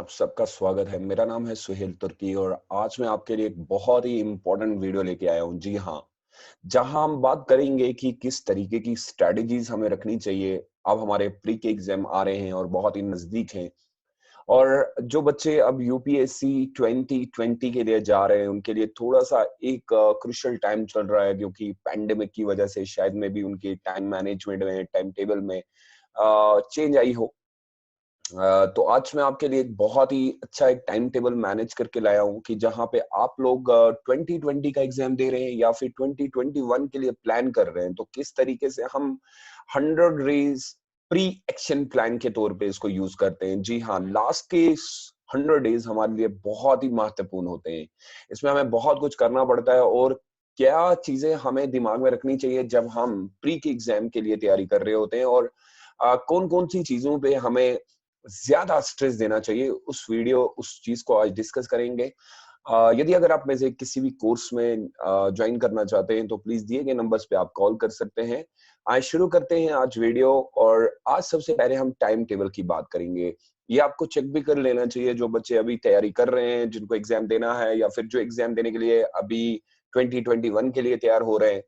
आप सबका स्वागत है। मेरा नाम है सुहेल तुर्की और आज मैं आपके लिए एक बहुत ही इम्पोर्टेंट वीडियो लेके आया हूँ। जी हाँ, जहाँ हम बात करेंगे कि किस तरीके की स्ट्रैटेजीज हमें रखनी चाहिए। अब हमारे प्री के एग्जाम आ रहे हैं और बहुत ही नजदीक हैं। और जो बच्चे अब यूपीएससी 2020 के लिए जा रहे हैं, उनके लिए थोड़ा सा एक क्रुशियल टाइम चल रहा है, क्योंकि पैंडेमिक की वजह से शायद में भी उनके टाइम मैनेजमेंट में, टाइम टेबल में चेंज आई हो। तो आज मैं आपके लिए एक बहुत ही अच्छा एक टाइम टेबल मैनेज करके लाया हूँ कि जहाँ पे आप लोग 2020 का एग्जाम दे रहे हैं या फिर 2021 के लिए प्लान कर रहे हैं, तो किस तरीके से हम 100 डेज प्री एक्शन प्लान के तौर पे इसको यूज करते हैं। जी हाँ, लास्ट के 100 डेज हमारे लिए बहुत ही महत्वपूर्ण होते हैं। इसमें हमें बहुत कुछ करना पड़ता है और क्या चीजें हमें दिमाग में रखनी चाहिए जब हम प्री के एग्जाम के लिए तैयारी कर रहे होते हैं, और कौन कौन सी चीजों पे हमें ज्यादा स्ट्रेस देना चाहिए, उस चीज को आज डिस्कस करेंगे। यदि अगर आप में से किसी भी कोर्स में ज्वाइन करना चाहते हैं तो प्लीज दिए गए नंबर्स पे आप कॉल कर सकते हैं। आज शुरू करते हैं आज वीडियो। और आज सबसे पहले हम टाइम टेबल की बात करेंगे। ये आपको चेक भी कर लेना चाहिए, जो बच्चे अभी तैयारी कर रहे हैं, जिनको एग्जाम देना है, या फिर जो एग्जाम देने के लिए अभी 2021 के लिए तैयार हो रहे हैं।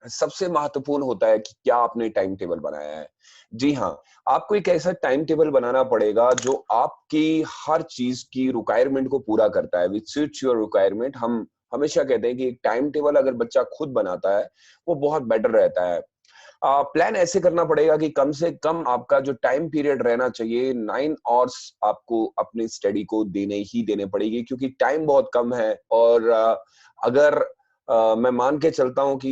सबसे महत्वपूर्ण होता है कि क्या आपने टाइम टेबल बनाया है। जी हाँ, आपको एक ऐसा टाइम टेबल बनाना पड़ेगा जो आपकी हर चीज की रिक्वायरमेंट को पूरा करता है, विच सूट्स योर रिक्वायरमेंट। हम हमेशा कहते हैं कि एक टाइम टेबल अगर बच्चा खुद बनाता है, वो बहुत बेटर रहता है। प्लान ऐसे करना पड़ेगा कि कम से कम आपका जो टाइम पीरियड रहना चाहिए, 9 आवर्स आपको अपनी स्टडी को देने ही देने पड़ेगी, क्योंकि टाइम बहुत कम है। और अगर मैं मान के चलता हूँ कि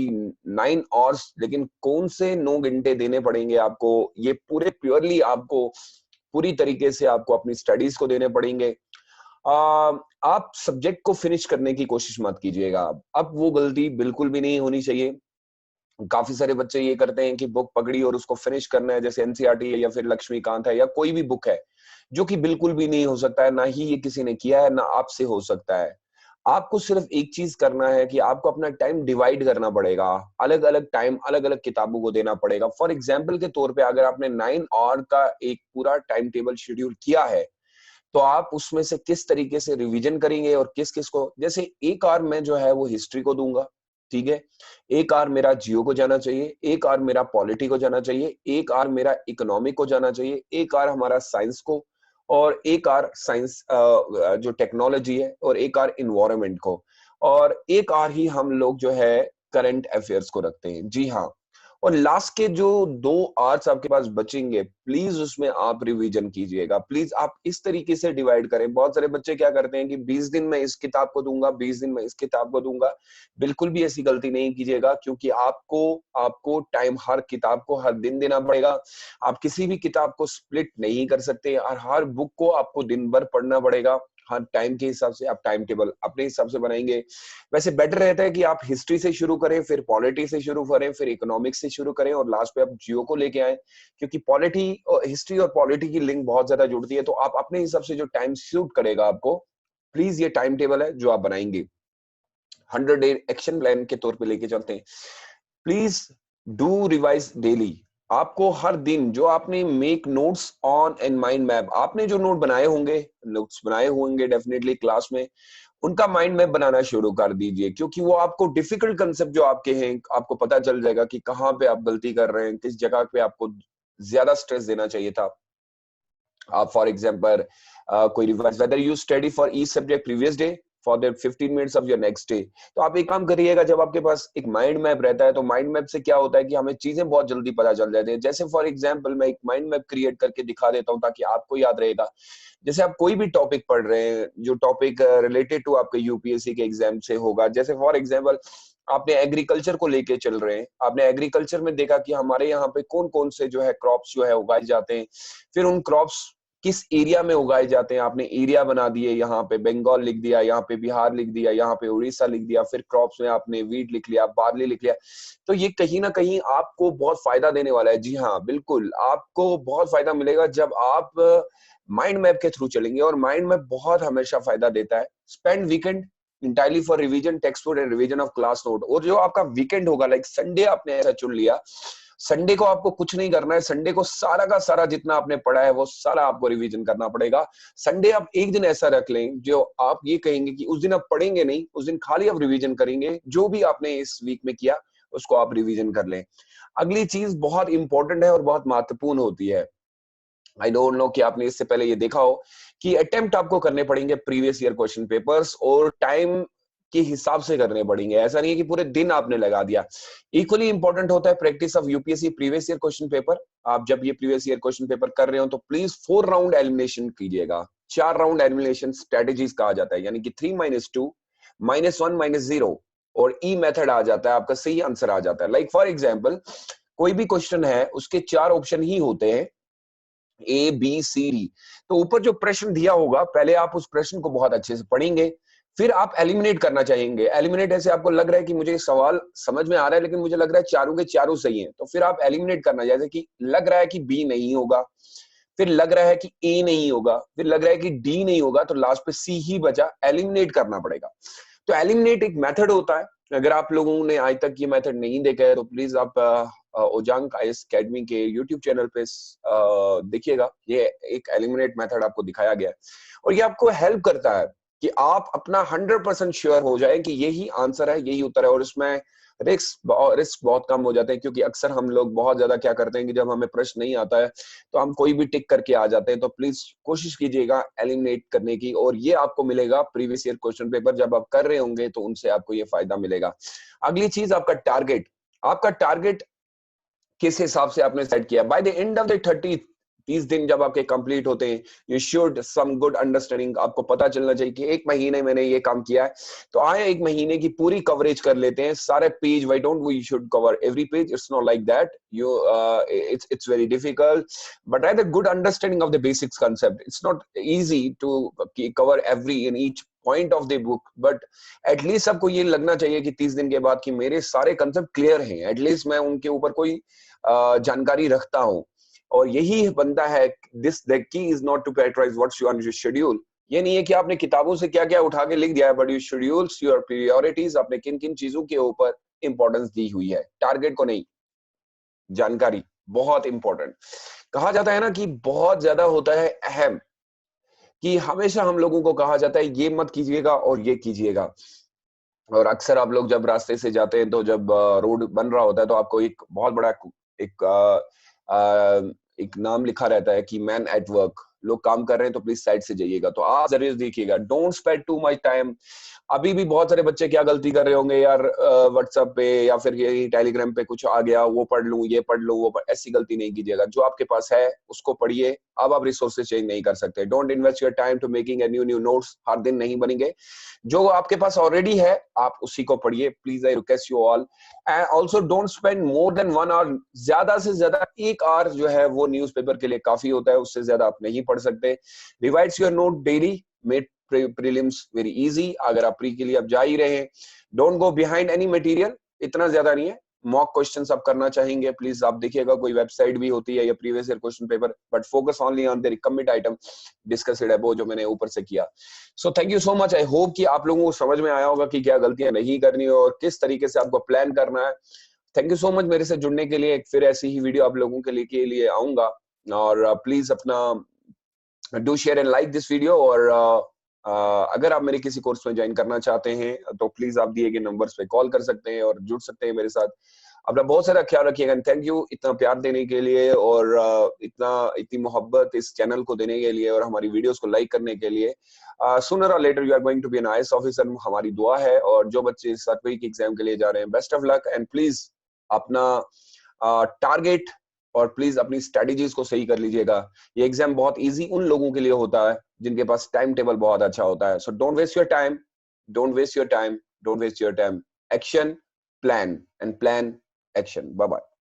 9 आवर्स, लेकिन कौन से 9 घंटे देने पड़ेंगे आपको, ये पूरे प्योरली आपको पूरी तरीके से आपको अपनी स्टडीज को देने पड़ेंगे। अ, आप सब्जेक्ट को फिनिश करने की कोशिश मत कीजिएगा। अब वो गलती बिल्कुल भी नहीं होनी चाहिए। काफी सारे बच्चे ये करते हैं कि बुक पकड़ी और उसको फिनिश करना है, जैसे एनसीईआरटी है या फिर लक्ष्मीकांत है या कोई भी बुक है, जो कि बिल्कुल भी नहीं हो सकता है। ना ही ये किसी ने किया है, ना आपसे हो सकता है। आपको सिर्फ एक चीज करना है कि आपको अपना टाइम डिवाइड करना पड़ेगा। अलग अलग टाइम अलग अलग किताबों को देना पड़ेगा। फॉर एग्जाम्पल के तौर पे अगर आपने 9 आवर का एक पूरा टाइम टेबल शेड्यूल किया है, तो आप उसमें से किस तरीके से रिवीजन करेंगे और किस किस को, जैसे एक आवर में जो है वो हिस्ट्री को दूंगा, ठीक है। एक आवर मेरा जियो को जाना चाहिए, एक आवर मेरा पॉलिटी को जाना चाहिए, एक आवर मेरा इकोनॉमिक को जाना चाहिए, एक आवर हमारा साइंस को, और एक आवर साइंस जो टेक्नोलॉजी है, और एक आवर इन्वायरमेंट को, और एक आवर ही हम लोग जो है करंट अफेयर्स को रखते हैं। जी हाँ। और लास्ट के जो 2 आवर्स आपके पास बचेंगे, प्लीज उसमें आप रिवीजन कीजिएगा। प्लीज आप इस तरीके से डिवाइड करें। बहुत सारे बच्चे क्या करते हैं कि 20 दिन में इस किताब को दूंगा, 20 दिन में इस किताब को दूंगा। बिल्कुल भी ऐसी गलती नहीं कीजिएगा, क्योंकि आपको आपको टाइम हर किताब को हर दिन देना पड़ेगा। आप किसी भी किताब को स्प्लिट नहीं कर सकते, और हर बुक को आपको दिन भर पढ़ना पड़ेगा। हर टाइम के हिसाब से आप टाइम टेबल अपने हिसाब से बनाएंगे। वैसे बेटर रहता है कि आप हिस्ट्री से शुरू करें, फिर पॉलिटी से शुरू करें, फिर इकोनॉमिक्स से शुरू करें, और लास्ट पे आप जियो को लेके आए, क्योंकि पॉलिटी और हिस्ट्री और पॉलिटी की लिंक बहुत ज्यादा जुड़ती है। तो आप अपने हिसाब से जो टाइम सूट करेगा आपको, प्लीज ये टाइम टेबल है जो आप बनाएंगे, 100 डे एक्शन प्लान के तौर पे लेके चलते हैं। Please do revise daily. आपको हर दिन जो आपने make notes on and mind map, आपने जो नोट्स बनाए होंगे डेफिनेटली क्लास में, उनका माइंड मैप बनाना शुरू कर दीजिए, क्योंकि वो आपको डिफिकल्ट कंसेप्ट जो आपके हैं, आपको पता चल जाएगा कि कहाँ पे आप गलती कर रहे हैं, किस जगह पे आपको ज्यादा स्ट्रेस देना चाहिए था। आप फॉर एग्जाम्पल कोई revise, whether you study for each subject previous day for that 15 minutes of your next day. तो आप एक काम करिएगा, जब आपके पास एक माइंड मैप रहता है, तो माइंड मैप से क्या होता है कि हमें चीजें बहुत जल्दी पता चल जाती है। जैसे फॉर एग्जाम्पल मैं एक माइंड मैप क्रिएट करके दिखा देता हूँ ताकि आपको याद रहेगा। जैसे आप कोई भी टॉपिक पढ़ रहे हैं, जो टॉपिक रिलेटेड टू आपके यूपीएससी के एग्जाम से होगा, जैसे फॉर एग्जाम्पल आपने एग्रीकल्चर को लेके चल रहे हैं, आपने एग्रीकल्चर में देखा कि हमारे यहाँ पे कौन कौन से जो है क्रॉप्स जो है उगाए जाते हैं, फिर उन क्रॉप्स किस एरिया में उगाए जाते हैं, आपने एरिया बना दिए, यहाँ पे बंगाल लिख दिया, यहाँ पे बिहार लिख दिया, यहाँ पे उड़ीसा लिख दिया, फिर क्रॉप्स में आपने वीट लिख लिया, बार्ली लिख लिया। तो ये कहीं ना कहीं आपको बहुत फायदा देने वाला है। जी हाँ, बिल्कुल आपको बहुत फायदा मिलेगा जब आप माइंड मैप के थ्रू चलेंगे, और माइंड मैप बहुत हमेशा फायदा देता है। Spend weekend entirely for revision text book and revision of class note. और जो आपका वीकेंड होगा, लाइक संडे आपने ऐसा चुन लिया, संडे को आपको कुछ नहीं करना है, संडे को सारा का सारा जितना आपने पढ़ा है वो सारा आपको रिवीजन करना पड़ेगा। संडे आप एक दिन ऐसा रख लें जो आप ये कहेंगे कि उस दिन आप पढ़ेंगे नहीं, उस दिन खाली आप रिवीजन करेंगे, जो भी आपने इस वीक में किया उसको आप रिवीजन कर लें। अगली चीज बहुत इंपॉर्टेंट है और बहुत महत्वपूर्ण होती है। आई डोंट नो कि आपने इससे पहले ये देखा हो कि अटेम्प्ट आपको करने पड़ेंगे प्रीवियस ईयर क्वेश्चन पेपर्स, और टाइम के हिसाब से करने पड़ेंगे। ऐसा नहीं है कि पूरे दिन आपने लगा दिया। इक्वली इंपॉर्टेंट होता है practice of UPSC previous year question paper. आप जब ये प्रीवियस ईयर क्वेश्चन पेपर कर रहे हो तो प्लीज 4 राउंड एलिमिनेशन कीजिएगा। 4 राउंड एलिमिनेशन स्ट्रेटेजीज कहा जाता है, यानी कि 3-2 -1 -0 और ई मेथड आ जाता है, आपका सही आंसर आ जाता है। लाइक फॉर एग्जाम्पल, कोई भी क्वेश्चन है उसके 4 ऑप्शन ही होते हैं, ए बी सी डी। तो ऊपर जो प्रश्न दिया होगा पहले आप उस प्रश्न को बहुत अच्छे से पढ़ेंगे, फिर आप एलिमिनेट करना चाहेंगे। एलिमिनेट ऐसे आपको लग रहा है कि मुझे सवाल समझ में आ रहा है लेकिन मुझे लग रहा है चारों के चारों सही हैं, तो फिर आप एलिमिनेट करना, जैसे कि लग रहा है कि बी नहीं होगा, फिर लग रहा है कि ए नहीं होगा, फिर लग रहा है कि डी नहीं होगा, तो लास्ट पे सी ही बचा, एलिमिनेट करना पड़ेगा। तो एलिमिनेट एक मेथड होता है। अगर आप लोगों ने आज तक ये मेथड नहीं देखा है तो प्लीज आप ओजांग आईएएस अकेडमी के यूट्यूब चैनल पे देखिएगा। ये एक एलिमिनेट मेथड आपको दिखाया गया है और ये आपको हेल्प करता है कि आप अपना 100% श्योर हो जाए कि यही आंसर है, यही उत्तर है। और इसमें रिस्क बहुत कम हो जाते हैं, क्योंकि अक्सर हम लोग बहुत ज्यादा क्या करते हैं कि जब हमें प्रश्न नहीं आता है तो हम कोई भी टिक करके आ जाते हैं। तो प्लीज कोशिश कीजिएगा एलिमिनेट करने की, और ये आपको मिलेगा प्रीवियस ईयर क्वेश्चन पेपर जब आप कर रहे होंगे तो उनसे आपको ये फायदा मिलेगा। अगली चीज, आपका टारगेट। आपका टारगेट किस हिसाब से आपने सेट किया? By the end of the 30 दिन जब आपके कंप्लीट होते हैं, you should some good understanding. आपको पता चलना चाहिए कि एक महीने मैंने ये काम किया है, तो आए एक महीने की पूरी कवरेज कर लेते हैं सारे page. Why don't we should cover every page? It's not like that, you it's very difficult, but rather good understanding of the basics concept. It's not easy to cover every in each point of the book, but at least आपको ये लगना चाहिए कि 30 दिन के बाद कि मेरे सारे कंसेप्ट क्लियर हैं, एटलीस्ट मैं उनके ऊपर कोई जानकारी रखता हूं। और यही बनता है, this the key is not to prioritise what's your schedule. ये नहीं है कि आपने किताबों से क्या क्या उठा के लिख दिया है, but you schedules your priorities, आपने किन किन चीजों के ऊपर इंपॉर्टेंस दी हुई है, टारगेट को नहीं, जानकारी बहुत इंपॉर्टेंट। कहा जाता है ना कि बहुत ज्यादा होता है अहम, कि हमेशा हम लोगों को कहा जाता है ये मत कीजिएगा और ये कीजिएगा। और अक्सर आप लोग जब रास्ते से जाते हैं तो जब रोड बन रहा होता है तो आपको एक बहुत बड़ा एक एक नाम लिखा रहता है कि मैन एट वर्क, लोग काम कर रहे हैं तो प्लीज साइड से जाइएगा। तो आप जरूर देखिएगा, don't spend too much time. अभी भी बहुत सारे बच्चे क्या गलती कर रहे होंगे यार, व्हाट्सएप पे या फिर ये टेलीग्राम पे कुछ आ गया, वो पढ़ लूं, ये पढ़ लूं, ऐसी गलती नहीं कीजिएगा। जो आपके पास है उसको पढ़िए। अब आप रिसोर्सेज चेंज नहीं कर सकते। Don't invest your time to making a new notes, हर दिन नहीं बनेंगे। जो आपके पास ऑलरेडी है आप उसी को पढ़िए, please I request you all. And also don't spend more than 1 hour, ज्यादा से ज्यादा 1 आवर जो है वो न्यूज़पेपर के लिए काफी होता है, उससे ज्यादा आप नहीं पढ़ सकते। Revise your note daily, make prelims very easy. अगर आप प्री के लिए आप जा ही रहे हैं, don't go behind any material, इतना ज्यादा नहीं है। मॉक क्वेश्चंस आप करना चाहेंगे, प्लीज आप देखिएगा, कोई वेबसाइट भी होती है या previous year question paper, but focus only on the recommended item discussed above, जो मैंने ऊपर से किया। So thank you so much. I hope कि आप लोगों को समझ में आया होगा कि क्या गलतियां नहीं करनी और किस तरीके से आपको प्लान करना है। थैंक यू सो मच मेरे से जुड़ने के लिए। फिर ऐसी ही वीडियो आप लोगों के लिए आऊंगा, और प्लीज अपना do share and like this video. और अगर आप मेरे किसी कोर्स में ज्वाइन करना चाहते हैं तो प्लीज आप दिए गए नंबर्स पे कॉल कर सकते हैं और जुड़ सकते हैं मेरे साथ। अपना बहुत सारा ख्याल रखिएगा। थैंक यू इतना प्यार देने के लिए और इतनी मोहब्बत इस चैनल को देने के लिए और हमारी वीडियोस को लाइक करने के लिए। सूनर और later you are going to be an IAS officer, हमारी दुआ है। और जो बच्चे सर्टिफिकेट की एग्जाम के लिए जा रहे हैं, best of luck, and please अपना टारगेट और प्लीज अपनी स्ट्रेटेजीज को सही कर लीजिएगा। ये एग्जाम बहुत इजी उन लोगों के लिए होता है जिनके पास टाइम टेबल बहुत अच्छा होता है। So don't waste your time, don't waste your time, don't waste your time. Action, plan and plan, action. Bye bye.